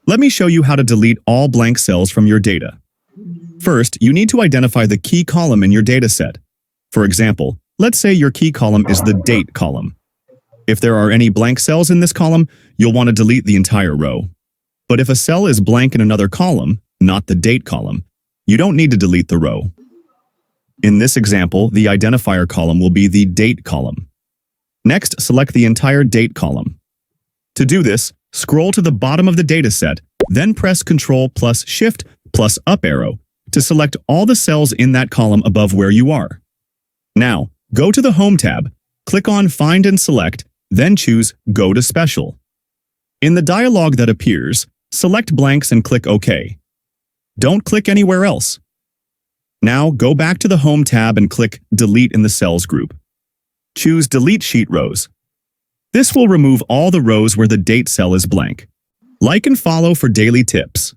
Let me show you how to delete all blank cells from your data. First, you need to identify the key column in your dataset. For example, let's say your key column is the date column. If there are any blank cells in this column, you'll want to delete the entire row. But if a cell is blank in another column, not the date column, you don't need to delete the row. In this example, the identifier column will be the date column. Next, select the entire date column. To do this, scroll to the bottom of the dataset, then press Ctrl plus Shift plus up arrow to select all the cells in that column above where you are. Now, go to the Home tab, click on Find and Select, then choose Go to Special. In the dialog that appears, select blanks and click OK. Don't click anywhere else. Now, go back to the Home tab and click Delete in the Cells group. Choose Delete Sheet Rows. This will remove all the rows where the date cell is blank. Like and follow for daily tips.